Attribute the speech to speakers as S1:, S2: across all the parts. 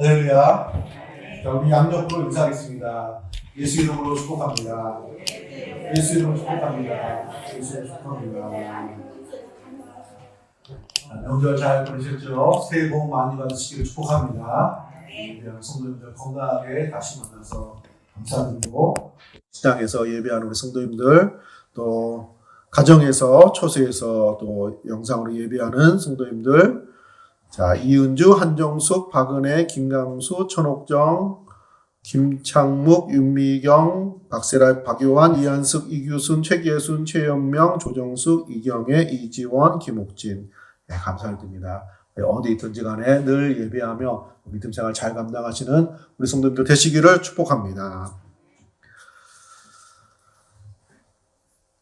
S1: 할렐루야. 자, 우리 양옆으로 인사하겠습니다. 예수 이름으로 축복합니다. 예수 이름으로 축복합니다. 예수 이름으로 축복합니다. 명절 잘 보내셨죠? 새해 복 많이 받으시기를 축복합니다. 예배하는 성도님들 건강하게 다시 만나서 감사드리고, 시장에서 예배하는 우리 성도님들, 또 가정에서 초소에서 또 영상으로 예배하는 성도님들, 자, 이은주, 한정숙, 박은혜, 김강수, 천옥정, 김창묵, 윤미경, 박세라, 박요한, 이한숙, 이규순, 최기순, 최연명, 조정숙, 이경애, 이지원, 김옥진. 네, 감사드립니다. 네, 어디 있든지 간에 늘 예배하며 믿음 생활 잘 감당하시는 우리 성도님들 되시기를 축복합니다.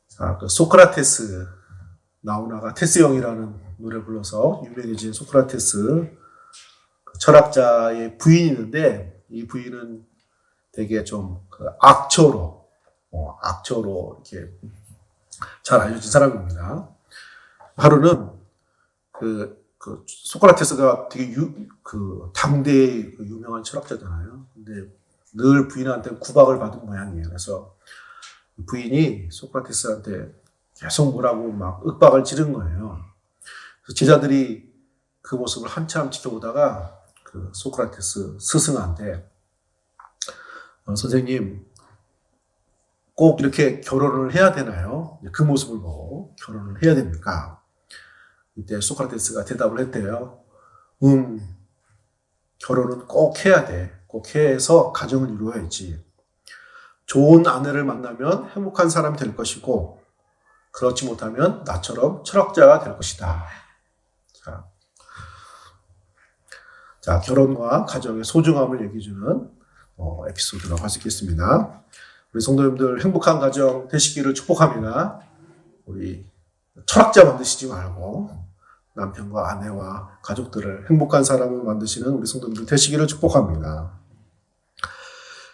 S1: 자, 그 소크라테스, 나우나가 테스형이라는 노래 불러서 유명해진 소크라테스, 철학자의 부인이 있는데, 이 부인은 되게 좀 악처로 이렇게 잘 알려진 사람입니다. 하루는 그 소크라테스가 되게 당대의 유명한 철학자잖아요. 근데 늘 부인한테 구박을 받은 모양이에요. 그래서 부인이 소크라테스한테 계속 뭐라고 막 윽박을 지른 거예요. 그래서 제자들이 그 모습을 한참 지켜보다가 그 소크라테스 스승한테 선생님, 꼭 이렇게 결혼을 해야 되나요? 그 모습을 보고 결혼을 해야 됩니까? 이때 소크라테스가 대답을 했대요. 결혼은 꼭 해야 돼. 꼭 해서 가정을 이루어야지. 좋은 아내를 만나면 행복한 사람이 될 것이고, 그렇지 못하면 나처럼 철학자가 될 것이다. 자, 결혼과 가정의 소중함을 얘기해주는 에피소드라고 할 수 있겠습니다. 우리 성도님들 행복한 가정 되시기를 축복합니다. 우리 철학자 만드시지 말고 남편과 아내와 가족들을 행복한 사람을 만드시는 우리 성도님들 되시기를 축복합니다.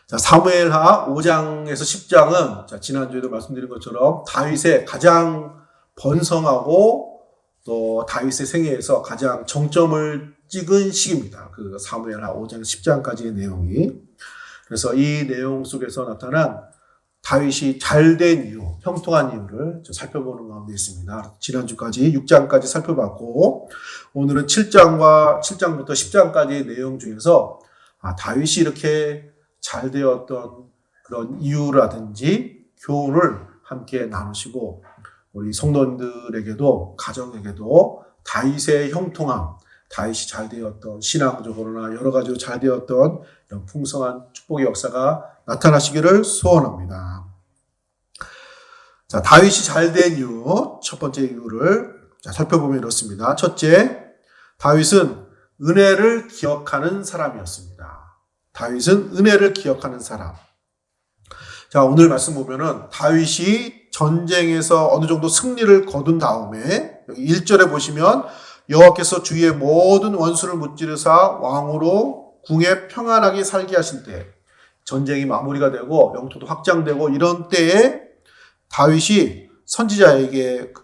S1: 자, 사무엘하 5장에서 10장은 자, 지난주에도 말씀드린 것처럼 다윗의 가장 번성하고 또 다윗의 생애에서 가장 정점을 찍은 시기입니다. 그 사무엘하 5장 10장까지의 내용이. 그래서 이 내용 속에서 나타난 다윗이 잘된 이유, 형통한 이유를 살펴보는 가운데 있습니다. 지난주까지 6장까지 살펴봤고, 오늘은 7장부터 10장까지의 내용 중에서 다윗이 이렇게 잘 되었던 그런 이유라든지 교훈을 함께 나누시고, 우리 성도님들에게도 가정에게도 다윗의 형통함, 다윗이 잘 되었던 신앙적으로나 여러 가지로 잘 되었던 이런 풍성한 축복의 역사가 나타나시기를 소원합니다. 자, 다윗이 잘 된 이유, 첫 번째 이유를 살펴보면 이렇습니다. 첫째, 다윗은 은혜를 기억하는 사람이었습니다. 다윗은 은혜를 기억하는 사람. 자, 오늘 말씀 보면은 다윗이 전쟁에서 어느 정도 승리를 거둔 다음에 여기 1절에 보시면 여호와께서 주의 모든 원수를 무찌르사 왕으로 궁에 평안하게 살게 하실 때, 전쟁이 마무리가 되고 영토도 확장되고 이런 때에 다윗이 선지자에게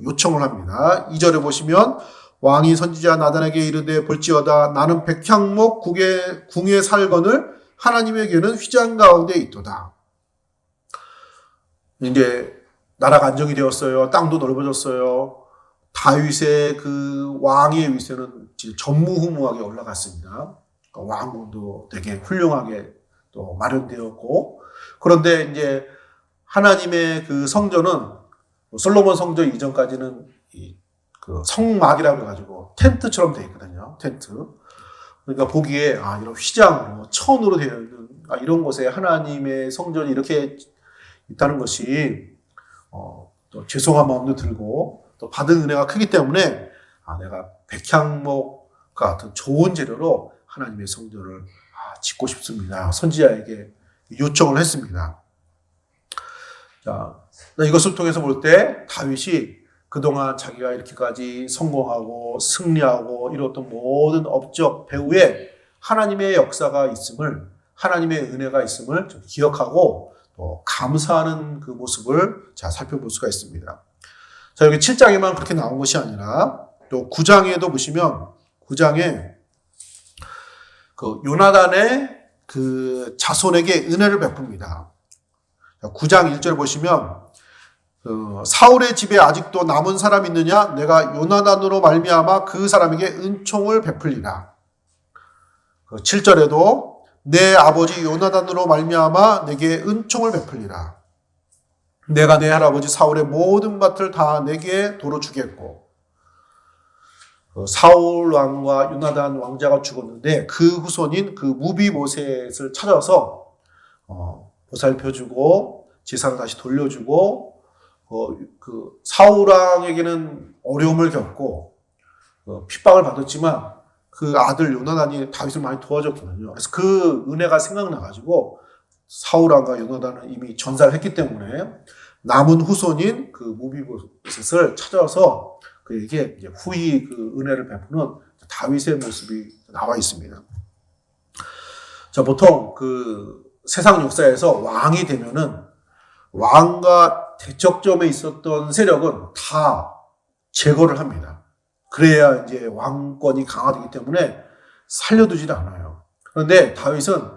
S1: 요청을 합니다. 2절에 보시면 왕이 선지자 나단에게 이르되 볼지어다 나는 백향목 궁에 살거늘 하나님에게는 휘장 가운데 있도다. 이제 나라가 안정이 되었어요. 땅도 넓어졌어요. 다윗의 그 왕의 위세는 전무후무하게 올라갔습니다. 왕궁도 되게 훌륭하게 또 마련되었고, 그런데 이제 하나님의 그 성전은 솔로몬 성전 이전까지는 그 성막이라고 해가지고 텐트처럼 되어 있거든요. 텐트. 그러니까 보기에 이런 휘장으로 천으로 되어 있는 이런 곳에 하나님의 성전이 이렇게 있다는 것이 또 죄송한 마음도 들고 또 받은 은혜가 크기 때문에 내가 백향목과 같은 좋은 재료로 하나님의 성전을 짓고 싶습니다. 선지자에게 요청을 했습니다. 자, 이것을 통해서 볼 때 다윗이 그동안 자기가 이렇게까지 성공하고 승리하고 이뤘던 모든 업적 배후에 하나님의 역사가 있음을, 하나님의 은혜가 있음을 좀 기억하고 또 감사하는 그 모습을 살펴볼 수가 있습니다. 자, 여기 7장에만 그렇게 나온 것이 아니라 또 9장에도 보시면 9장에 그 요나단의 그 자손에게 은혜를 베풉니다. 9장 1절 보시면 사울의 집에 아직도 남은 사람 있느냐? 내가 요나단으로 말미암아 그 사람에게 은총을 베풀리라. 7절에도 내 아버지 요나단으로 말미암아 내게 은총을 베풀리라. 내가 내 할아버지 사울의 모든 밭을 다 내게 도로 주겠고. 사울 왕과 요나단 왕자가 죽었는데 그 후손인 그 무비보셋을 찾아서 보살펴주고 재산을 다시 돌려주고 그 사울 왕에게는 어려움을 겪고 핍박을 받았지만 그 아들 요나단이 다윗을 많이 도와줬거든요. 그래서 그 은혜가 생각나가지고 사울 왕과 요나단은 이미 전사를 했기 때문에 남은 후손인 그 무비보셋을 찾아서 그에게 이제 후히 그 은혜를 베푸는 다윗의 모습이 나와 있습니다. 자, 보통 그 세상 역사에서 왕이 되면은 왕과 대척점에 있었던 세력은 다 제거를 합니다. 그래야 이제 왕권이 강화되기 때문에 살려두질 않아요. 그런데 다윗은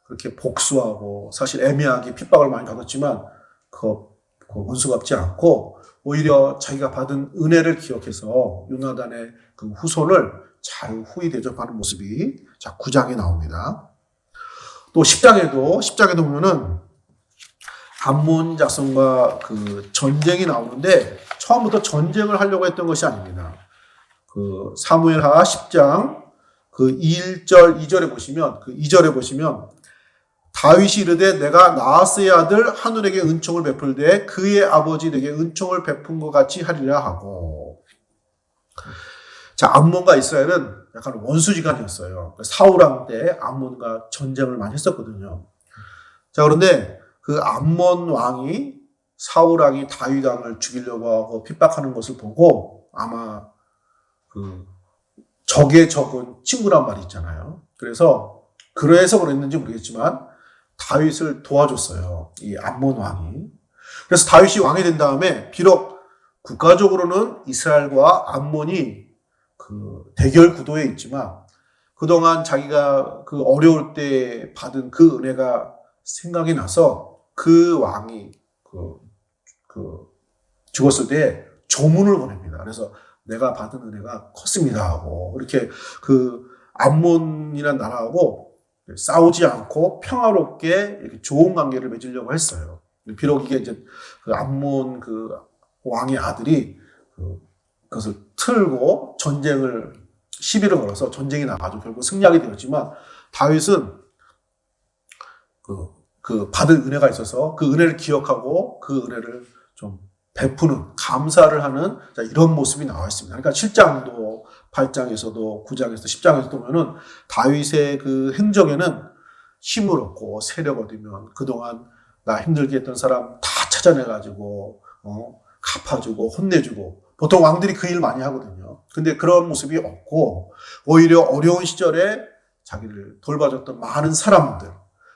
S1: 그렇게 복수하고 사실 애매하게 핍박을 많이 받았지만 그 원수 갚지 않고 오히려 자기가 받은 은혜를 기억해서 요나단의 그 후손을 잘 후히 대접하는 모습이 9장에 나옵니다. 또 10장에도 보면은 암몬 자손과 그 전쟁이 나오는데 처음부터 전쟁을 하려고 했던 것이 아닙니다. 그 사무엘하 10장 그 1절 2절에 보시면 다윗이 이르되 내가 나하스의 아들 하눌에게 은총을 베풀되 그의 아버지 내게 은총을 베푼 것 같이 하리라 하고. 자, 암몬과 이스라엘은 약간 원수지간이었어요. 사울 왕 때 암몬과 전쟁을 많이 했었거든요. 자, 그런데 그 암몬 왕이 사울 왕이 다윗 왕을 죽이려고 하고 핍박하는 것을 보고 아마 그 적의 적은 친구란 말이 있잖아요. 그래서 그랬는지 모르겠지만 다윗을 도와줬어요. 이 암몬 왕이. 그래서 다윗이 왕이 된 다음에 비록 국가적으로는 이스라엘과 암몬이 그 대결 구도에 있지만 그동안 자기가 그 어려울 때 받은 그 은혜가 생각이 나서 그 왕이 죽었을 때 조문을 보냅니다. 그래서 내가 받은 은혜가 컸습니다 하고 이렇게 그 암몬이라는 나라하고 싸우지 않고 평화롭게 이렇게 좋은 관계를 맺으려고 했어요. 비록 이게 이제 그 암몬 그 왕의 아들이 그것을 틀고 시비를 걸어서 전쟁이 나가지고 결국 승리하게 되었지만 다윗은 그 받은 은혜가 있어서 그 은혜를 기억하고 그 은혜를 좀 베푸는 감사를 하는 이런 모습이 나와 있습니다. 그러니까 7장도 8장에서도 9장에서도 10장에서 보면은 다윗의 그 행적에는 힘을 얻고 세력 얻으면 그동안 나 힘들게 했던 사람 다 찾아내가지고 갚아주고 혼내주고 보통 왕들이 그 일 많이 하거든요. 근데 그런 모습이 없고 오히려 어려운 시절에 자기를 돌봐줬던 많은 사람들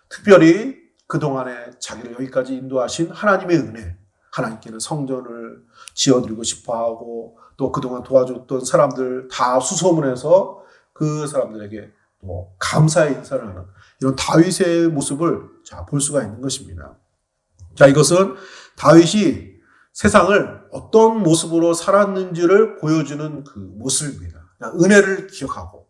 S1: 특별히 그동안에 자기를 여기까지 인도하신 하나님의 은혜 하나님께는 성전을 지어드리고 싶어하고 또 그동안 도와줬던 사람들 다 수소문해서 그 사람들에게 또 감사의 인사를 하는 이런 다윗의 모습을 볼 수가 있는 것입니다. 자, 이것은 다윗이 세상을 어떤 모습으로 살았는지를 보여주는 그 모습입니다. 은혜를 기억하고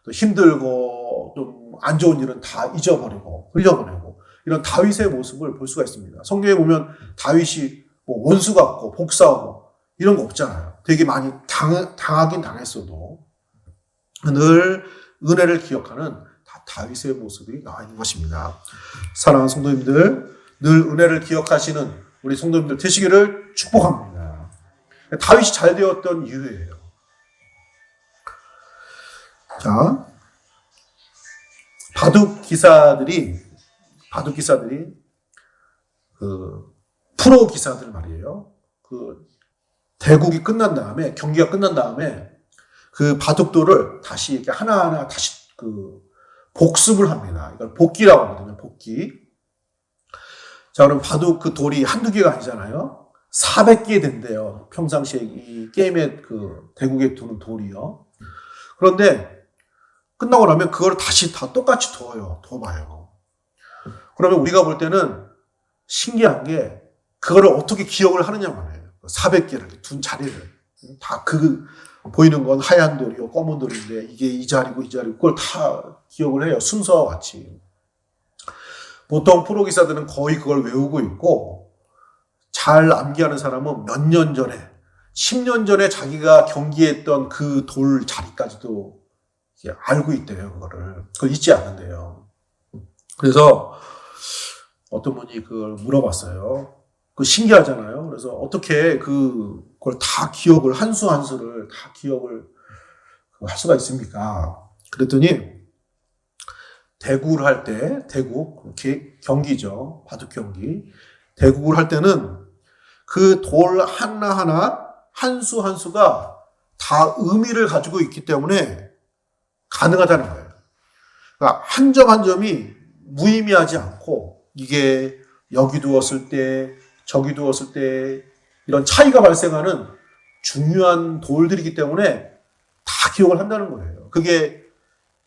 S1: 또 힘들고 좀 안 좋은 일은 다 잊어버리고 흘려보내고 이런 다윗의 모습을 볼 수가 있습니다. 성경에 보면 다윗이 뭐 원수 같고 복수하고 이런 거 없잖아요. 되게 많이 당하긴 당했어도 늘 은혜를 기억하는 다윗의 모습이 나와 있는 것입니다. 사랑하는 성도님들, 늘 은혜를 기억하시는 우리 성도님들 되시기를 축복합니다. 다윗이 잘 되었던 이유예요. 자, 바둑 기사들이 그 프로 기사들 말이에요. 그 대국이 끝난 다음에 경기가 끝난 다음에 그 바둑돌을 다시 이렇게 하나하나 다시 그 복습을 합니다. 이걸 복기라고 하거든요. 복기. 자, 그럼 바둑 그 돌이 한두 개가 아니잖아요. 400개 된대요. 평상시에 이 게임의 그 대국에 두는 돌이요. 그런데 끝나고 나면 그걸 다시 다 똑같이 둬요. 둬봐요. 그러면 우리가 볼 때는 신기한 게 그거를 어떻게 기억을 하느냐 말이에요. 400개를 둔 자리를 다 보이는 건 하얀 돌이요, 검은 돌인데 이게 이 자리고 이 자리고 그걸 다 기억을 해요. 순서와 같이. 보통 프로 기사들은 거의 그걸 외우고 있고 잘 암기하는 사람은 몇 년 전에 10년 전에 자기가 경기했던 그 돌 자리까지도 알고 있대요. 그걸 잊지 않는데요. 그래서 어떤 분이 그걸 물어봤어요. 그 신기하잖아요. 그래서 어떻게 그걸 다 기억을 한 수 한 수를 다 기억을 할 수가 있습니까? 그랬더니 대구를 할 때 대구 경기죠. 바둑 경기. 대구를 할 때는 그 돌 하나하나 한 수 한 수가 다 의미를 가지고 있기 때문에 가능하다는 거예요. 그러니까 한 점 한 점이 무의미하지 않고 이게 여기 두었을 때 저기 두었을 때 이런 차이가 발생하는 중요한 돌들이기 때문에 다 기억을 한다는 거예요. 그게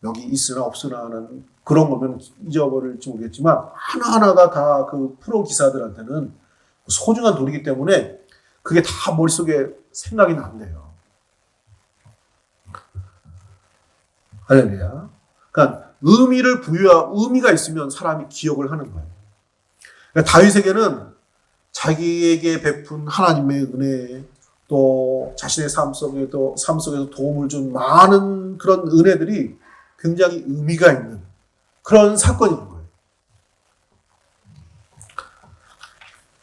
S1: 여기 있으나 없으나 하는 그런 거면 잊어버릴지 모르겠지만 하나하나가 다 그 프로 기사들한테는 소중한 돌이기 때문에 그게 다 머릿속에 생각이 난대요. 할렐루야. 그러니까 의미가 있으면 사람이 기억을 하는 거예요. 그러니까 다윗에게는 자기에게 베푼 하나님의 은혜, 또 자신의 삶 속에서 도움을 준 많은 그런 은혜들이 굉장히 의미가 있는 그런 사건인 거예요.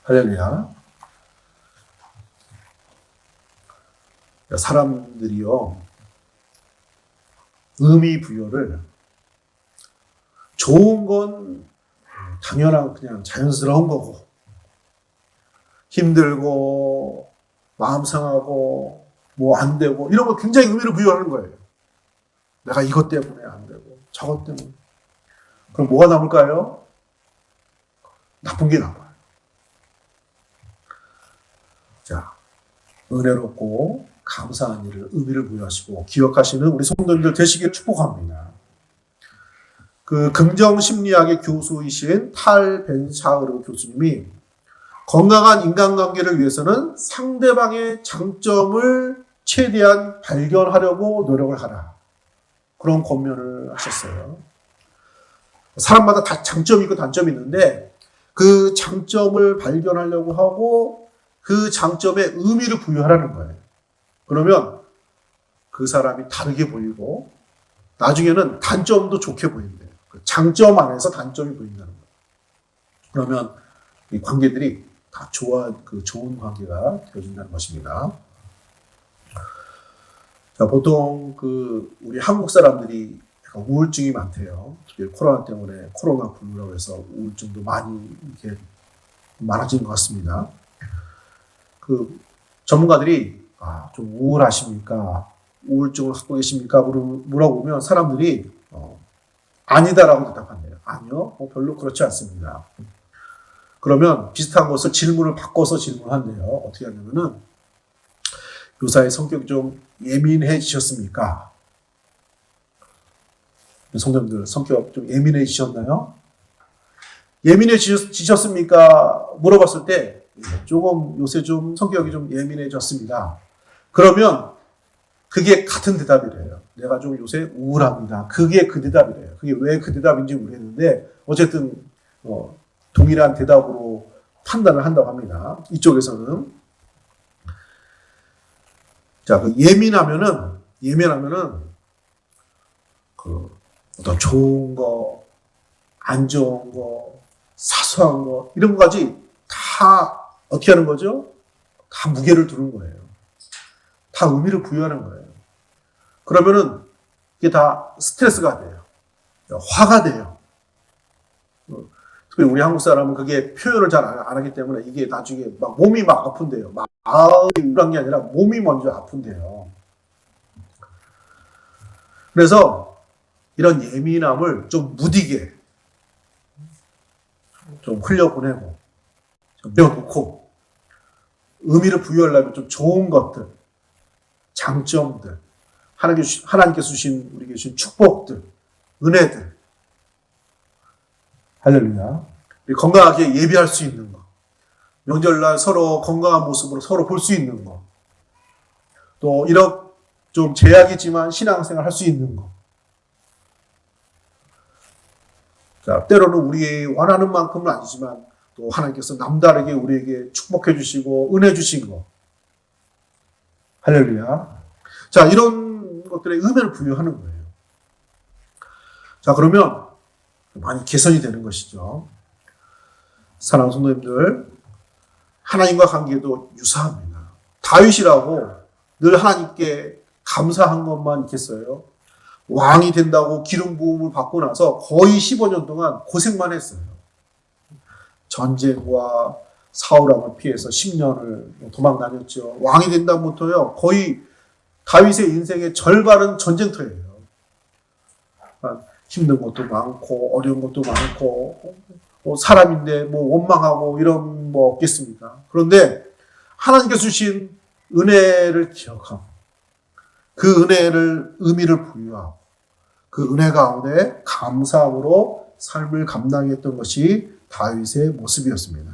S1: 할렐루야. 사람들이요, 의미 부여를 좋은 건 당연한 그냥 자연스러운 거고 힘들고 마음 상하고 뭐 안 되고 이런 거 굉장히 의미를 부여하는 거예요. 내가 이것 때문에 안 되고 저것 때문에. 그럼 뭐가 남을까요? 나쁜 게 남아요. 자, 은혜롭고 감사한 일을 의미를 부여하시고 기억하시는 우리 성도님들 되시길 축복합니다. 그 긍정심리학의 교수이신 탈 벤샤흐르 교수님이 건강한 인간관계를 위해서는 상대방의 장점을 최대한 발견하려고 노력을 하라. 그런 권면을 하셨어요. 사람마다 다 장점이 있고 단점이 있는데 그 장점을 발견하려고 하고 그 장점에 의미를 부여하라는 거예요. 그러면 그 사람이 다르게 보이고 나중에는 단점도 좋게 보인대요. 장점 안에서 단점이 보인다는 거예요. 그러면 이 관계들이 다 좋은 관계가 되어진다는 것입니다. 자, 보통 우리 한국 사람들이 약간 우울증이 많대요. 특히 코로나 때문에 코로나 블루라고 해서 우울증도 많이 이렇게 많아진 것 같습니다. 전문가들이 좀 우울하십니까? 우울증을 갖고 계십니까? 물어보면 사람들이 아니다라고 대답한대요. 아니요, 별로 그렇지 않습니다. 그러면 비슷한 것을 질문을 바꿔서 질문한대요. 어떻게 하냐면은 요사의 성격이 좀 예민해지셨습니까? 성도님들 성격 좀 예민해지셨나요? 예민해지셨습니까? 물어봤을 때 조금 요새 좀 성격이 좀 예민해졌습니다. 그러면 그게 같은 대답이래요. 내가 좀 요새 우울합니다. 그게 그 대답이래요. 그게 왜 그 대답인지 모르겠는데 어쨌든 동일한 대답으로 판단을 한다고 합니다. 이쪽에서는. 자, 예민하면은 어떤 좋은 거, 안 좋은 거, 사소한 거 이런 것까지 다 어떻게 하는 거죠? 다 무게를 두는 거예요. 다 의미를 부여하는 거예요. 그러면은 이게 다 스트레스가 돼요. 화가 돼요. 특히 우리 한국 사람은 그게 표현을 잘 안 하기 때문에 이게 나중에 몸이 아픈데요. 마음이 우울한 게 아니라 몸이 먼저 아픈데요. 그래서 이런 예민함을 좀 무디게 좀 흘려보내고 좀 내어놓고 의미를 부여하려면 좀 좋은 것들, 장점들, 하나님께서 주신 우리에게 주신 축복들, 은혜들. 할렐루야. 우리 건강하게 예비할 수 있는 것. 명절날 서로 건강한 모습으로 서로 볼 수 있는 것. 또 이런 좀 제약이지만 신앙생활 할 수 있는 것. 자, 때로는 우리 원하는 만큼은 아니지만 또 하나님께서 남다르게 우리에게 축복해 주시고 은혜 주신 것. 할렐루야. 자, 이런 것들에 의미를 부여하는 거예요. 자, 그러면 많이 개선이 되는 것이죠. 사랑하는 성도님들, 하나님과 관계도 유사합니다. 다윗이라고 늘 하나님께 감사한 것만 있겠어요? 왕이 된다고 기름 부음을 받고 나서 거의 15년 동안 고생만 했어요. 전쟁과 사울왕을 피해서 10년을 도망 다녔죠. 왕이 된다부터요, 거의 다윗의 인생의 절반은 전쟁터예요. 힘든 것도 많고 어려운 것도 많고 사람인데 원망하고 이런 없겠습니까? 그런데 하나님께서 주신 은혜를 기억하고 그 은혜를 의미를 부여하고 그 은혜 가운데 감사함으로 삶을 감당했던 것이 다윗의 모습이었습니다.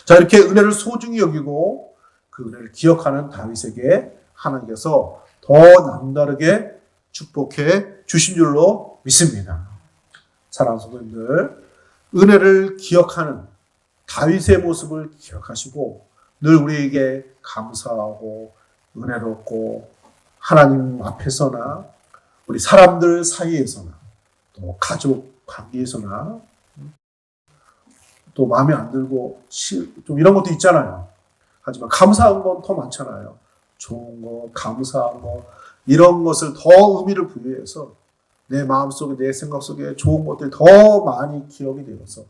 S1: 자, 이렇게 은혜를 소중히 여기고 그 은혜를 기억하는 다윗에게 하나님께서 더 남다르게 축복해 주신 줄로 믿습니다. 사랑하는 성도님들, 은혜를 기억하는 다윗의 모습을 기억하시고 늘 우리에게 감사하고 은혜롭고 하나님 앞에서나 우리 사람들 사이에서나 또 가족 관계에서나 또 마음에 안 들고 좀 이런 것도 있잖아요. 하지만 감사한 건 더 많잖아요. 좋은 거, 감사한 거, 이런 것을 더 의미를 부여해서 내 마음속에, 내 생각 속에 좋은 것들이 더 많이 기억이 되어서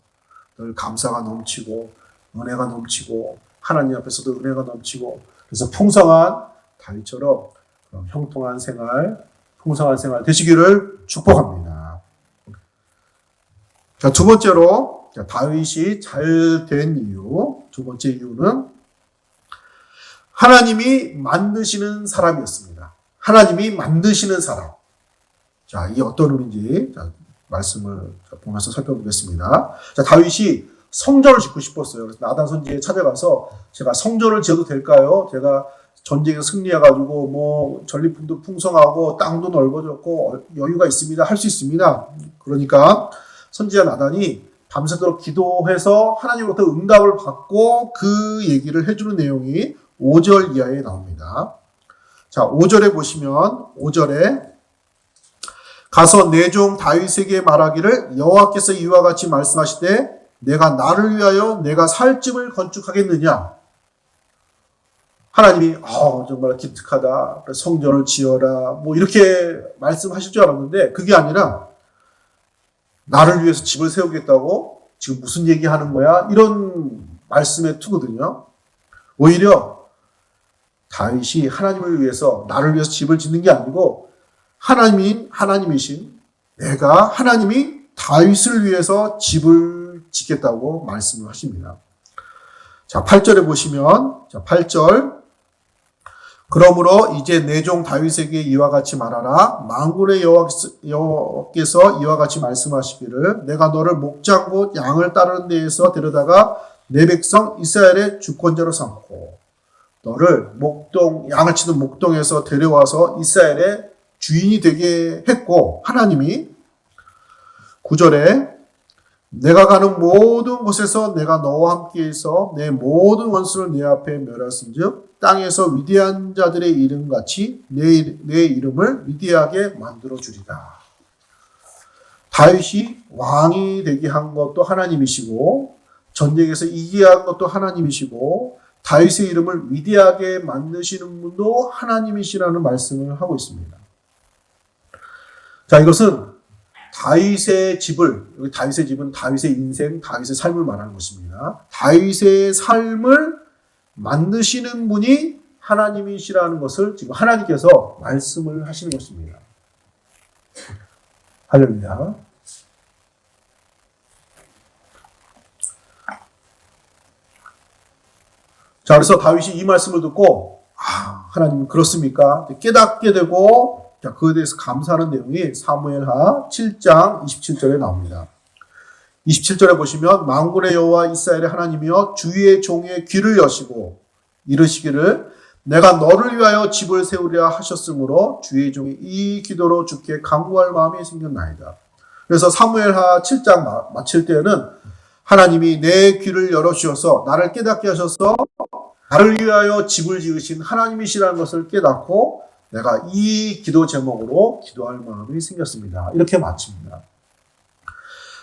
S1: 늘 감사가 넘치고 은혜가 넘치고 하나님 앞에서도 은혜가 넘치고 그래서 풍성한 다윗처럼 형통한 생활, 풍성한 생활 되시기를 축복합니다. 자, 두 번째로 다윗이 잘 된 이유, 두 번째 이유는 하나님이 만드시는 사람이었습니다. 하나님이 만드시는 사람. 자, 이게 어떤 의미인지 말씀을 보면서 살펴보겠습니다. 자, 다윗이 성전을 짓고 싶었어요. 그래서 나단 선지에 찾아가서 제가 성전을 지어도 될까요? 제가 전쟁에 승리해가지고 전리품도 풍성하고 땅도 넓어졌고 여유가 있습니다. 할 수 있습니다. 그러니까 선지자 나단이 밤새도록 기도해서 하나님으로부터 응답을 받고 그 얘기를 해주는 내용이 5절 이하에 나옵니다. 자, 5절에 보시면 5절에 가서 내 종 다윗에게 말하기를 여호와께서 이와 같이 말씀하시되 내가 나를 위하여 내가 살 집을 건축하겠느냐. 하나님이 정말 기특하다. 성전을 지어라. 이렇게 말씀하실 줄 알았는데 그게 아니라 나를 위해서 집을 세우겠다고 지금 무슨 얘기하는 거야? 이런 말씀에 투거든요. 오히려 다윗이 하나님을 위해서 나를 위해서 집을 짓는 게 아니고 하나님이신 내가 하나님이 다윗을 위해서 집을 짓겠다고 말씀을 하십니다. 자, 8절에 보시면 8절 그러므로 이제 내 종 다윗에게 이와 같이 말하라. 만군의 여호와께서 이와 같이 말씀하시기를 내가 너를 목장고 양을 따르는 데에서 데려다가 내 백성 이스라엘의 주권자로 삼고 너를 양을 치는 목동에서 데려와서 이스라엘의 주인이 되게 했고 하나님이 9절에 내가 가는 모든 곳에서 내가 너와 함께해서 내 모든 원수를 내 앞에 멸하신즉 땅에서 위대한 자들의 이름같이 내 이름을 위대하게 만들어 주리라. 다윗이 왕이 되게 한 것도 하나님이시고 전쟁에서 이기게 한 것도 하나님이시고 다윗의 이름을 위대하게 만드시는 분도 하나님이시라는 말씀을 하고 있습니다. 자, 이것은 다윗의 집은 다윗의 인생, 다윗의 삶을 말하는 것입니다. 다윗의 삶을 만드시는 분이 하나님이시라는 것을 지금 하나님께서 말씀을 하시는 것입니다. 할렐루야. 자, 그래서 다윗이 이 말씀을 듣고 하나님 그렇습니까? 깨닫게 되고 자, 그에 대해서 감사하는 내용이 사무엘하 7장 27절에 나옵니다. 27절에 보시면 만군의 여호와 이스라엘의 하나님이여 주의 종의 귀를 여시고 이르시기를 내가 너를 위하여 집을 세우려 하셨으므로 주의 종이 이 기도로 주께 간구할 마음이 생겼나이다. 그래서 사무엘하 7장 마칠 때는 하나님이 내 귀를 열어주셔서 나를 깨닫게 하셔서 나를 위하여 집을 지으신 하나님이시라는 것을 깨닫고 내가 이 기도 제목으로 기도할 마음이 생겼습니다. 이렇게 마칩니다.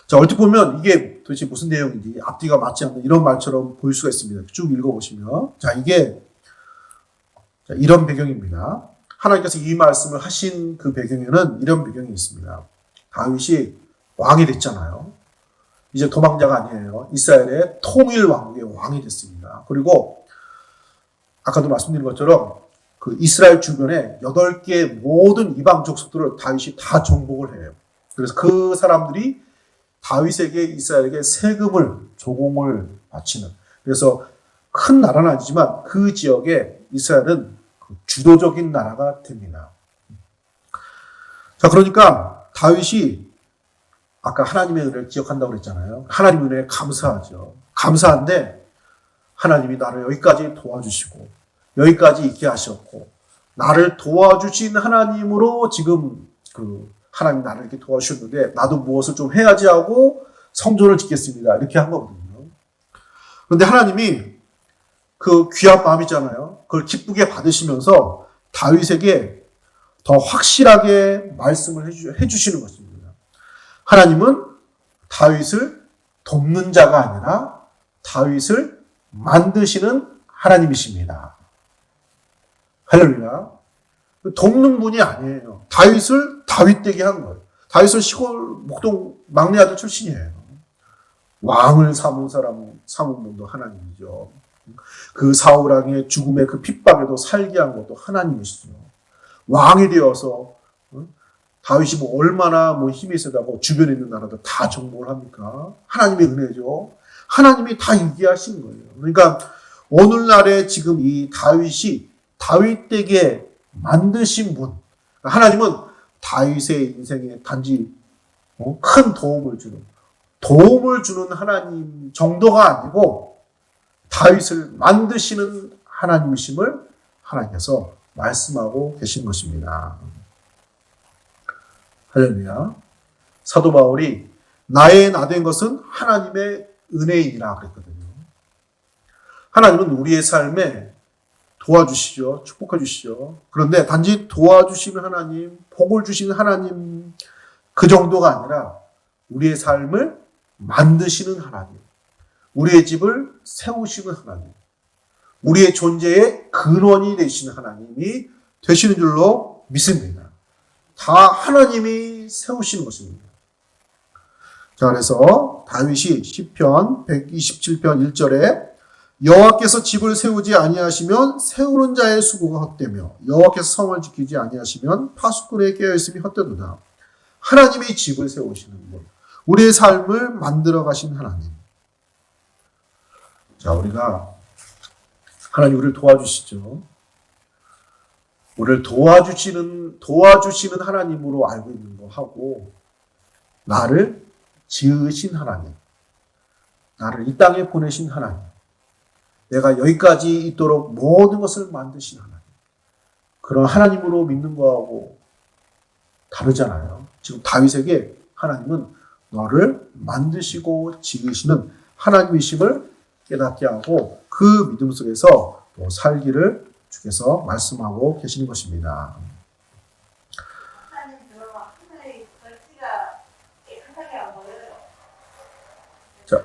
S1: 자, 얼핏 보면 이게 도대체 무슨 내용인지 앞뒤가 맞지 않는 이런 말처럼 보일 수가 있습니다. 쭉 읽어보시면. 자, 이게 이런 배경입니다. 하나님께서 이 말씀을 하신 그 배경에는 이런 배경이 있습니다. 다윗이 왕이 됐잖아요. 이제 도망자가 아니에요. 이스라엘의 통일 왕국의 왕이 됐습니다. 그리고 아까도 말씀드린 것처럼 그 이스라엘 주변에 8개 모든 이방 족속들을 다윗이 다 정복을 해요. 그래서 그 사람들이 다윗에게 이스라엘에게 세금을 조공을 바치는 그래서 큰 나라는 아니지만 그 지역에 이스라엘은 주도적인 나라가 됩니다. 자, 그러니까 다윗이 아까 하나님의 은혜를 기억한다고 그랬잖아요. 하나님의 은혜에 감사하죠. 감사한데 하나님이 나를 여기까지 도와주시고 여기까지 있게 하셨고 나를 도와주신 하나님으로 지금 하나님 나를 이렇게 도와주셨는데 나도 무엇을 좀 해야지 하고 성전을 짓겠습니다. 이렇게 한 거거든요. 그런데 하나님이 그 귀한 마음이잖아요. 그걸 기쁘게 받으시면서 다윗에게 더 확실하게 말씀을 해주시는 것입니다. 하나님은 다윗을 돕는 자가 아니라 다윗을 만드시는 하나님이십니다. 할렐루야. 돕는 분이 아니에요. 다윗을 다윗되게 한 거예요. 다윗은 시골 목동 막내 아들 출신이에요. 왕을 삼은 분도 하나님이죠. 그 사울 왕의 죽음의 그 핍박에도 살게 한 것도 하나님이시죠. 왕이 되어서 다윗이 얼마나 힘이 세다고 주변에 있는 나라도 다 정복을 합니까? 하나님의 은혜죠. 하나님이 다 인기하신 거예요. 그러니까 오늘날에 지금 이 다윗이 다윗되게 만드신 분. 하나님은 다윗의 인생에 단지 큰 도움을 주는 하나님 정도가 아니고 다윗을 만드시는 하나님이심을 하나님께서 말씀하고 계신 것입니다. 할렐루야. 사도 바울이 나의 나된 것은 하나님의 은혜이니라 그랬거든요. 하나님은 우리의 삶에 도와주시죠. 축복해 주시죠. 그런데 단지 도와주시는 하나님, 복을 주시는 하나님 그 정도가 아니라 우리의 삶을 만드시는 하나님, 우리의 집을 세우시는 하나님, 우리의 존재의 근원이 되시는 하나님이 되시는 줄로 믿습니다. 다 하나님이 세우시는 것입니다. 자, 그래서 다윗이 시편 127편 1절에 여호와께서 집을 세우지 아니하시면 세우는 자의 수고가 헛되며 여호와께서 성을 지키지 아니하시면 파수꾼의 깨어있음이 헛되도다. 하나님이 집을 세우시는 분, 우리의 삶을 만들어 가신 하나님. 자, 우리가 하나님 우리를 도와주시죠. 우리를 도와주시는 하나님으로 알고 있는 거 하고 나를 지으신 하나님, 나를 이 땅에 보내신 하나님, 내가 여기까지 있도록 모든 것을 만드신 하나님, 그런 하나님으로 믿는 거하고 다르잖아요. 지금 다윗에게 하나님은 너를 만드시고 지으시는 하나님이심을 깨닫게 하고 그 믿음 속에서 또 살기를 주께서 말씀하고 계시는 것입니다. 자,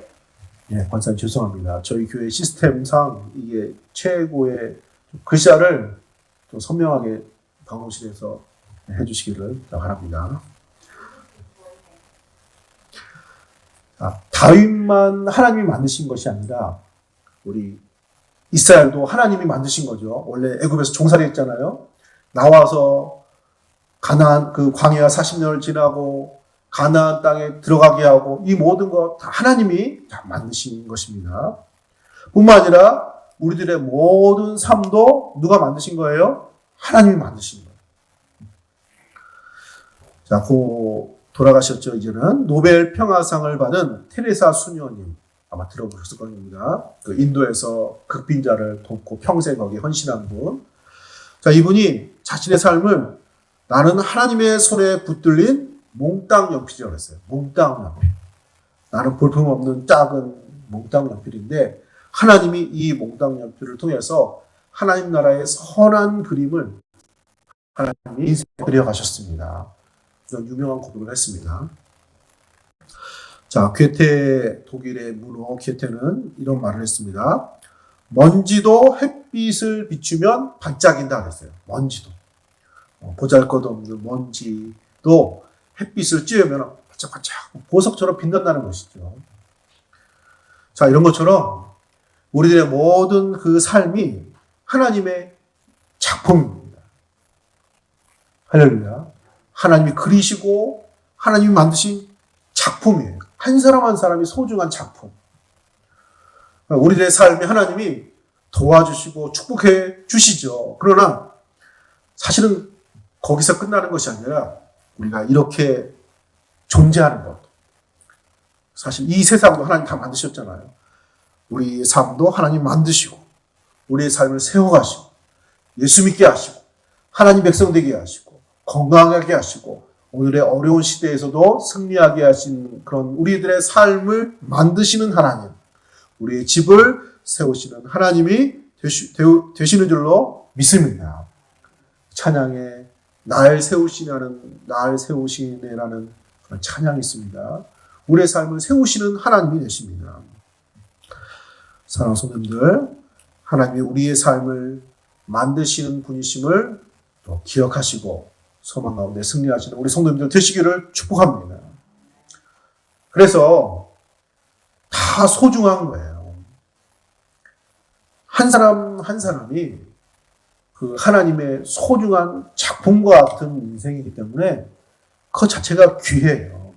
S1: 권사님 죄송합니다. 저희 교회 시스템상 이게 최고의 글자를 좀 선명하게 방송실에서 해주시기를 바랍니다. 다윗만 하나님이 만드신 것이 아니라 우리 이스라엘도 하나님이 만드신 거죠. 원래 애굽에서 종살이 했잖아요. 나와서 가나안 그 광야 40년을 지나고 가나안 땅에 들어가게 하고 이 모든 것 다 하나님이 다 만드신 것입니다. 뿐만 아니라 우리들의 모든 삶도 누가 만드신 거예요? 하나님이 만드신 거예요. 자, 돌아가셨죠. 이제는 노벨 평화상을 받은 테레사 수녀님, 아마 들어보셨을 겁니다. 그 인도에서 극빈자를 돕고 평생 거기에 헌신한 분. 자, 이분이 자신의 삶을 나는 하나님의 손에 붙들린 몽땅 연필이라고 했어요. 몽땅 연필. 나는 볼품없는 작은 몽땅 연필인데 하나님이 이 몽땅 연필을 통해서 하나님 나라의 선한 그림을 하나님이 인생에 그려가셨습니다. 이런 유명한 고백을 했습니다. 자, 괴테, 독일의 문호 괴테는 이런 말을 했습니다. 먼지도 햇빛을 비추면 반짝인다 그랬어요. 먼지도. 보잘것없는 먼지도 햇빛을 쬐으면 반짝반짝 보석처럼 빛난다는 것이죠. 자, 이런 것처럼 우리들의 모든 그 삶이 하나님의 작품입니다. 할렐루야. 하나님이 그리시고 하나님이 만드신 작품이에요. 한 사람 한 사람이 소중한 작품. 우리들의 삶이 하나님이 도와주시고 축복해 주시죠. 그러나 사실은 거기서 끝나는 것이 아니라 우리가 이렇게 존재하는 것. 사실 이 세상도 하나님 다 만드셨잖아요. 우리의 삶도 하나님 만드시고 우리의 삶을 세워가시고 예수 믿게 하시고 하나님 백성 되게 하시고 건강하게 하시고 오늘의 어려운 시대에서도 승리하게 하신 그런 우리들의 삶을 만드시는 하나님, 우리의 집을 세우시는 하나님이 되시는 줄로 믿습니다. 찬양에 날 세우시네라는 그런 찬양이 있습니다. 우리의 삶을 세우시는 하나님이 되십니다. 사랑하는 성도님들, 하나님이 우리의 삶을 만드시는 분이심을 또 기억하시고 소망 가운데 승리하시는 우리 성도님들 되시기를 축복합니다. 그래서 다 소중한 거예요. 한 사람 한 사람이 그 하나님의 소중한 작품과 같은 인생이기 때문에 그 자체가 귀해요.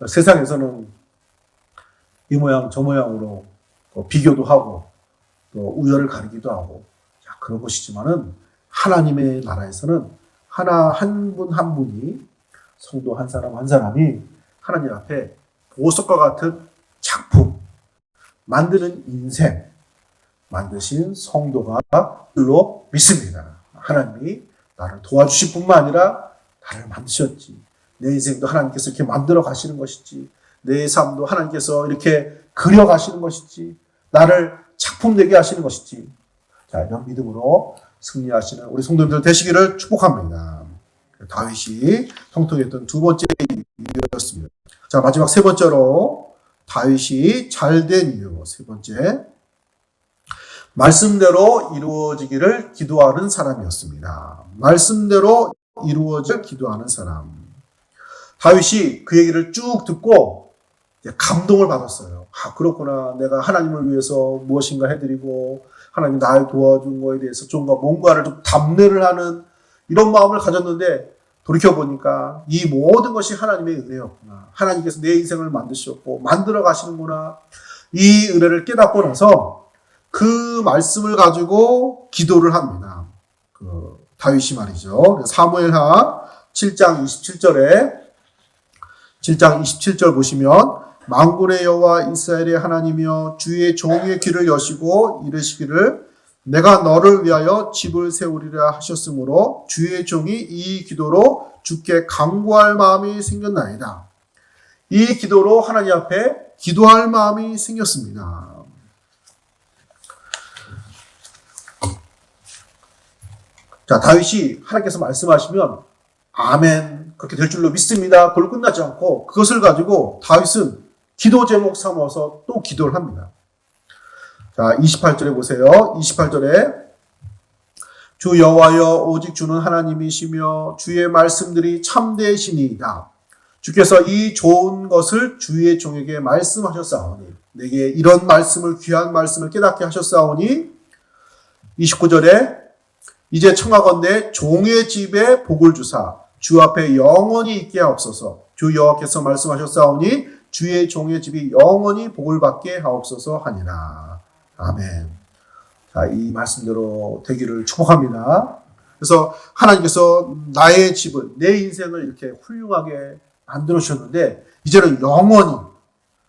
S1: 세상에서는 이 모양 저 모양으로 비교도 하고 또 우열을 가리기도 하고 그런 것이지만은 하나님의 나라에서는 한 분 한 분이 성도 한 사람 한 사람이 하나님 앞에 보석과 같은 작품, 만드는 인생, 만드신 성도가 줄로 믿습니다. 하나님이 나를 도와주실 뿐만 아니라 나를 만드셨지. 내 인생도 하나님께서 이렇게 만들어 가시는 것이지. 내 삶도 하나님께서 이렇게 그려 가시는 것이지. 나를 작품 되게 하시는 것이지. 자, 이런 믿음으로 승리하시는 우리 성도님들 되시기를 축복합니다. 다윗이 형통했던 두 번째 이유였습니다. 자, 마지막 세 번째로 다윗이 잘된 이유. 세 번째. 말씀대로 이루어지기를 기도하는 사람이었습니다. 말씀대로 이루어질 기도하는 사람. 다윗이 그 얘기를 쭉 듣고 감동을 받았어요. 아, 그렇구나. 내가 하나님을 위해서 무엇인가 해드리고 하나님이 나를 도와준 거에 대해서 뭔가를 좀 담내를 하는 이런 마음을 가졌는데 돌이켜보니까 이 모든 것이 하나님의 은혜였구나. 하나님께서 내 인생을 만드셨고 만들어 가시는구나. 이 은혜를 깨닫고 나서 그 말씀을 가지고 기도를 합니다. 다윗이 말이죠. 사무엘하 7장 27절 보시면 만군의 여호와 이스라엘의 하나님이여 주의 종의 귀를 여시고 이르시기를 내가 너를 위하여 집을 세우리라 하셨으므로 주의 종이 이 기도로 주께 간구할 마음이 생겼나이다. 이 기도로 하나님 앞에 기도할 마음이 생겼습니다. 자, 다윗이 하나님께서 말씀하시면 아멘 그렇게 될 줄로 믿습니다. 그걸로 끝나지 않고 그것을 가지고 다윗은 기도 제목 삼아서 또 기도를 합니다. 자, 28절에 보세요. 28절에 주 여호와여 오직 주는 하나님이시며 주의 말씀들이 참되시니이다. 주께서 이 좋은 것을 주의 종에게 말씀하셨사오니 내게 이런 말씀을 귀한 말씀을 깨닫게 하셨사오니 29절에 이제 청하건대 종의 집에 복을 주사 주 앞에 영원히 있게 하옵소서. 주 여호와께서 말씀하셨사오니 주의 종의 집이 영원히 복을 받게 하옵소서 하니라. 아멘. 자, 이 말씀대로 되기를 축복합니다. 그래서 하나님께서 나의 집을, 내 인생을 이렇게 훌륭하게 만들어 주셨는데 이제는 영원히,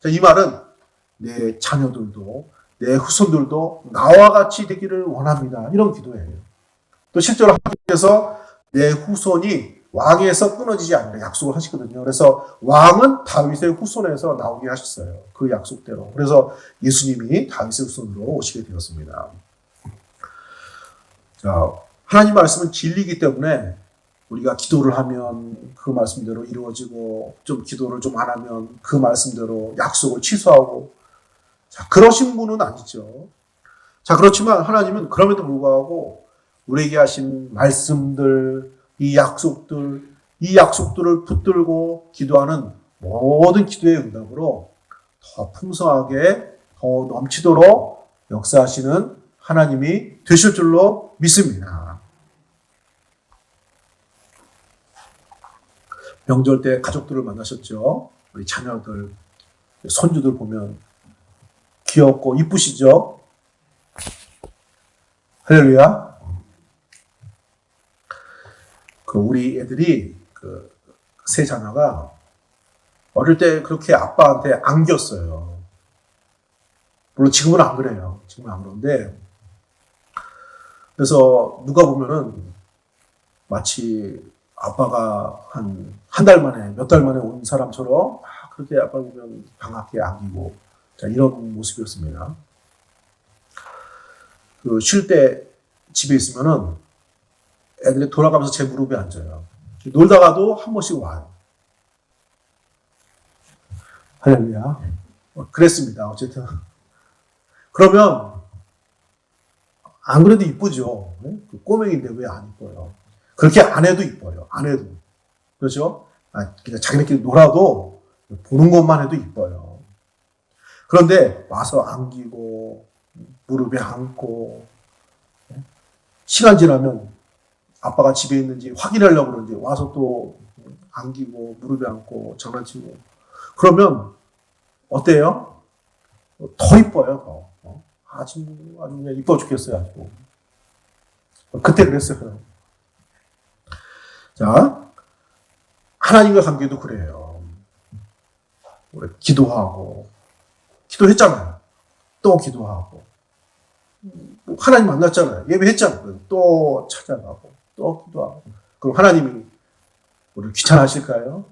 S1: 자, 이 말은 내 자녀들도 내 후손들도 나와 같이 되기를 원합니다. 이런 기도예요. 또 실제로 하나님께서 내 후손이 왕에서 끊어지지 않는 약속을 하시거든요. 그래서 왕은 다윗의 후손에서 나오게 하셨어요. 그 약속대로. 그래서 예수님이 다윗의 후손으로 오시게 되었습니다. 자, 하나님 말씀은 진리이기 때문에 우리가 기도를 하면 그 말씀대로 이루어지고 좀 기도를 좀 안 하면 그 말씀대로 약속을 취소하고, 자, 그러신 분은 아니죠. 자, 그렇지만 하나님은 그럼에도 불구하고 우리에게 하신 말씀들, 이 약속들을 붙들고 기도하는 모든 기도의 응답으로 더 풍성하게, 더 넘치도록 역사하시는 하나님이 되실 줄로 믿습니다. 명절 때 가족들을 만나셨죠? 우리 자녀들, 손주들 보면 귀엽고 이쁘시죠? 할렐루야. 우리 애들이 세 자녀가 어릴 때 그렇게 아빠한테 안겼어요. 물론 지금은 안 그래요. 지금은 안 그런데, 그래서 누가 보면은 마치 아빠가 한 달 만에, 몇 달 만에 온 사람처럼 그렇게 아빠 보면 반갑게 안기고, 자, 이런 모습이었습니다. 쉴 때 집에 있으면은 애들이 돌아가면서 제 무릎에 앉아요. 놀다가도 한 번씩 와요. 할렐루야. 그랬습니다. 어쨌든. 그러면, 안 그래도 이쁘죠. 꼬맹인데 왜 안 이뻐요? 그렇게 안 해도 이뻐요. 안 해도. 그렇죠? 그냥 자기네끼리 놀아도 보는 것만 해도 이뻐요. 그런데 와서 안기고, 무릎에 안고, 시간 지나면 아빠가 집에 있는지 확인하려고 그러는지 와서 또 안기고, 무릎에 안고, 장난치고. 그러면, 어때요? 더 이뻐요, 더. 아주 그냥 이뻐 죽겠어요, 아주. 그때 그랬어요. 자, 하나님과 관계도 그래요. 우리 기도했잖아요. 또 기도하고. 하나님 만났잖아요. 예배했잖아요. 또 찾아가고, 또 기도하고. 그럼 하나님이 우리를 귀찮아하실까요?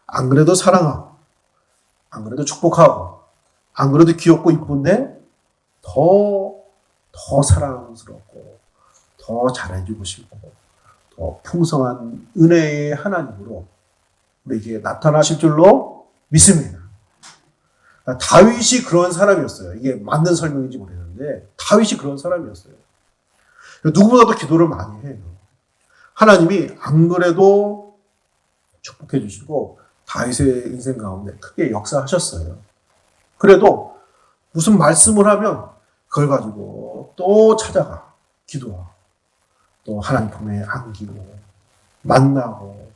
S1: 안 그래도 사랑하고, 안 그래도 축복하고, 안 그래도 귀엽고 이쁜데 더 사랑스럽고, 더 잘해주고 싶고, 더 풍성한 은혜의 하나님으로 우리에게 나타나실 줄로 믿습니다. 다윗이 그런 사람이었어요. 이게 맞는 설명인지 모르겠는데 다윗이 그런 사람이었어요. 누구보다도 기도를 많이 해요. 하나님이 안 그래도 축복해 주시고 다윗의 인생 가운데 크게 역사하셨어요. 그래도 무슨 말씀을 하면 그걸 가지고 또 찾아가 기도하고 또 하나님 품에 안기고 만나고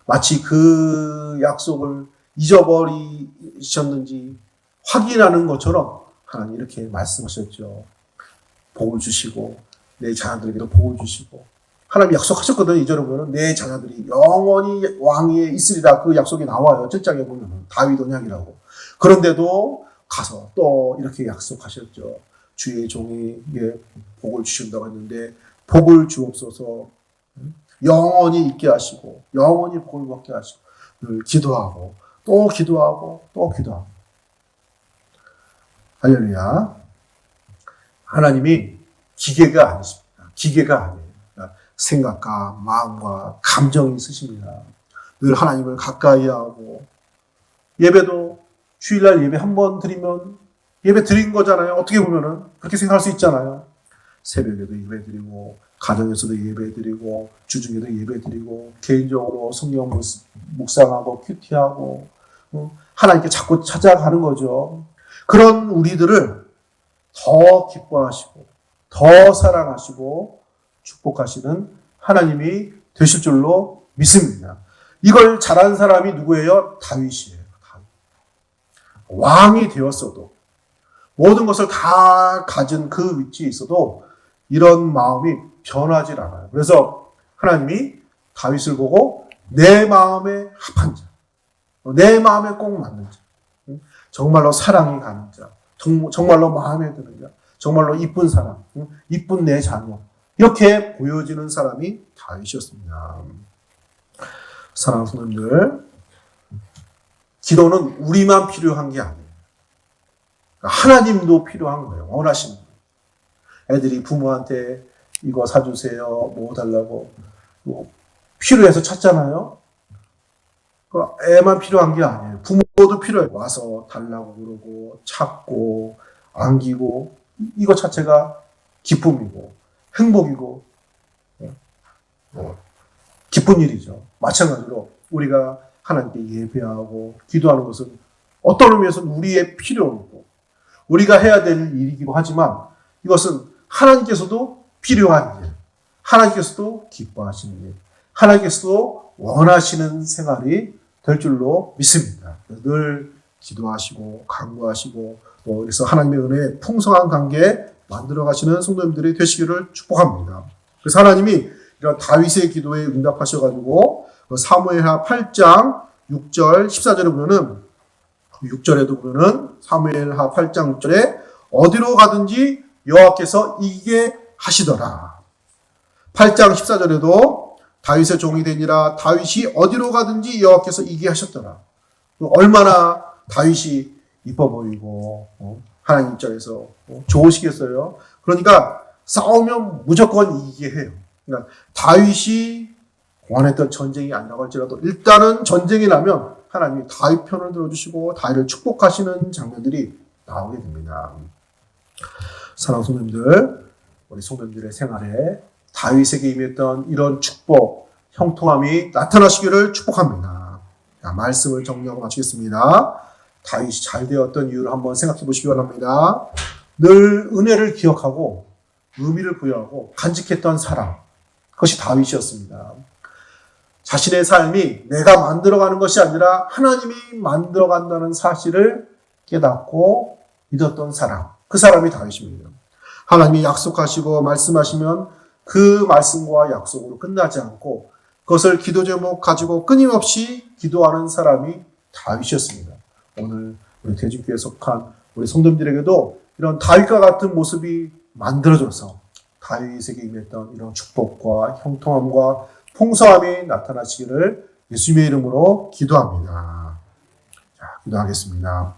S1: 마치 그 약속을 잊어버리셨는지 확인하는 것처럼 하나님 이렇게 말씀하셨죠. 복을 주시고 내 자녀들에게도 복을 주시고 하나님 약속하셨거든요. 잊어보면 내 자녀들이 영원히 왕위에 있으리라 그 약속이 나와요. 7장에 보면 다윗 언약이라고. 그런데도 가서 또 이렇게 약속하셨죠. 주의 종이 복을 주신다고 했는데 복을 주옵소서 영원히 있게 하시고 영원히 복을 받게 하시고 늘 기도하고 또 기도하고 또 기도하고. 할렐루야. 하나님이 기계가 아니십니다. 기계가 아니에요. 생각과 마음과 감정이 있으십니다. 늘 하나님을 가까이 하고 예배도 주일날 예배 한 번 드리면 예배 드린 거잖아요. 어떻게 보면은 그렇게 생각할 수 있잖아요. 새벽에도 예배 드리고 가정에서도 예배 드리고 주중에도 예배 드리고 개인적으로 성경 묵상하고 큐티하고 하나님께 자꾸 찾아가는 거죠. 그런 우리들을 더 기뻐하시고 더 사랑하시고 축복하시는 하나님이 되실 줄로 믿습니다. 이걸 잘한 사람이 누구예요? 다윗이에요. 왕이 되었어도 모든 것을 다 가진 그 위치에 있어도 이런 마음이 변하질 않아요. 그래서 하나님이 다윗을 보고 내 마음에 합한 자, 내 마음에 꼭 맞는 자, 정말로 사랑이 가는 자, 정말로 마음에 드는 자, 정말로 이쁜 사람, 이쁜 내 자녀, 이렇게 보여지는 사람이 다윗이었습니다. 사랑하는 성도님들, 기도는 우리만 필요한 게 아니에요. 하나님도 필요한 거예요. 원하시는 거예요. 애들이 부모한테 이거 사주세요, 뭐 달라고 뭐 필요해서 찾잖아요. 애만 필요한 게 아니에요. 부모도 필요해요. 와서 달라고 그러고 찾고 안기고, 이거 자체가 기쁨이고 행복이고 기쁜 일이죠. 마찬가지로 우리가 하나님께 예배하고 기도하는 것은 어떤 의미에서는 우리의 필요이고 우리가 해야 될 일이기도 하지만 이것은 하나님께서도 필요한 일, 하나님께서도 기뻐하시는 일, 하나님께서도 원하시는 생활이 될 줄로 믿습니다. 늘 기도하시고 간구하시고 그래서 하나님의 은혜에 풍성한 관계 만들어 가시는 성도님들이 되시기를 축복합니다. 그래서 하나님이 이런 다윗의 기도에 응답하셔가지고 사무엘하 8장 6절 14절에 보면은 6절에도 보면은 사무엘하 8장 6절에 어디로 가든지 여호와께서 이기게 하시더라. 8장 14절에도 다윗의 종이 되니라 다윗이 어디로 가든지 여호와께서 이기게 하셨더라. 얼마나 다윗이 이뻐 보이고 하나님 입장에서 좋으시겠어요. 그러니까 싸우면 무조건 이기게 해요. 그러니까 다윗이 원했던 전쟁이 아니라고 할지라도 일단은 전쟁이 나면 하나님이 다윗 편을 들어주시고 다윗을 축복하시는 장면들이 나오게 됩니다. 사랑하는 성도님들, 우리 성도님들의 생활에 다윗에게 임했던 이런 축복, 형통함이 나타나시기를 축복합니다. 자, 말씀을 정리하고 마치겠습니다. 다윗이 잘 되었던 이유를 한번 생각해 보시기 바랍니다. 늘 은혜를 기억하고 의미를 부여하고 간직했던 사람, 그것이 다윗이었습니다. 자신의 삶이 내가 만들어가는 것이 아니라 하나님이 만들어간다는 사실을 깨닫고 믿었던 사람, 그 사람이 다윗입니다. 하나님이 약속하시고 말씀하시면 그 말씀과 약속으로 끝나지 않고 그것을 기도 제목 가지고 끊임없이 기도하는 사람이 다윗이었습니다. 오늘 우리 대중교회에 속한 우리 성도님들에게도 이런 다윗과 같은 모습이 만들어져서 다윗에게 임했던 이런 축복과 형통함과 풍성함이 나타나시기를 예수님의 이름으로 기도합니다. 자, 기도하겠습니다.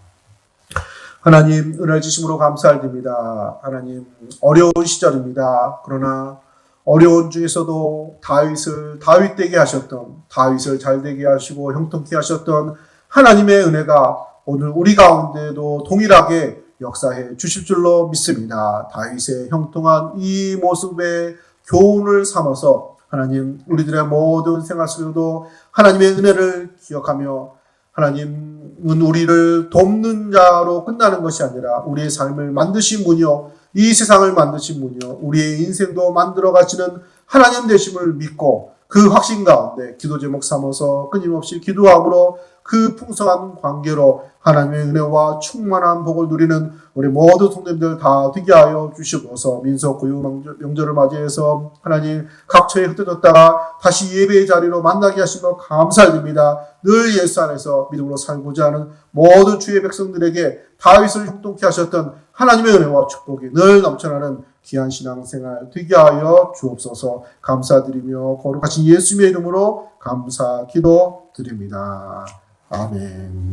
S1: 하나님, 은혜를 주심으로 감사드립니다. 하나님, 어려운 시절입니다. 그러나 어려운 중에서도 다윗되게 하셨던, 다윗을 잘되게 하시고 형통케 하셨던 하나님의 은혜가 오늘 우리 가운데도 동일하게 역사해 주실 줄로 믿습니다. 다윗의 형통한 이 모습의 교훈을 삼아서 하나님, 우리들의 모든 생활 속에도 하나님의 은혜를 기억하며 하나님은 우리를 돕는 자로 끝나는 것이 아니라 우리의 삶을 만드신 분이요, 이 세상을 만드신 분이요, 우리의 인생도 만들어 가시는 하나님 되심을 믿고 그 확신 가운데 기도 제목 삼아서 끊임없이 기도함으로 그 풍성한 관계로 하나님의 은혜와 충만한 복을 누리는 우리 모든 성도님들 다 되게 하여 주시고서 민속 구유 명절을 맞이해서 하나님 각처에 흩어졌다가 다시 예배의 자리로 만나게 하신 것 감사드립니다. 늘 예수 안에서 믿음으로 살고자 하는 모든 주의 백성들에게 다윗을 형통케 하셨던 하나님의 은혜와 축복이 늘 넘쳐나는 귀한 신앙생활 되게 하여 주옵소서. 감사드리며 거룩하신 예수님의 이름으로 감사 기도 드립니다. 아멘.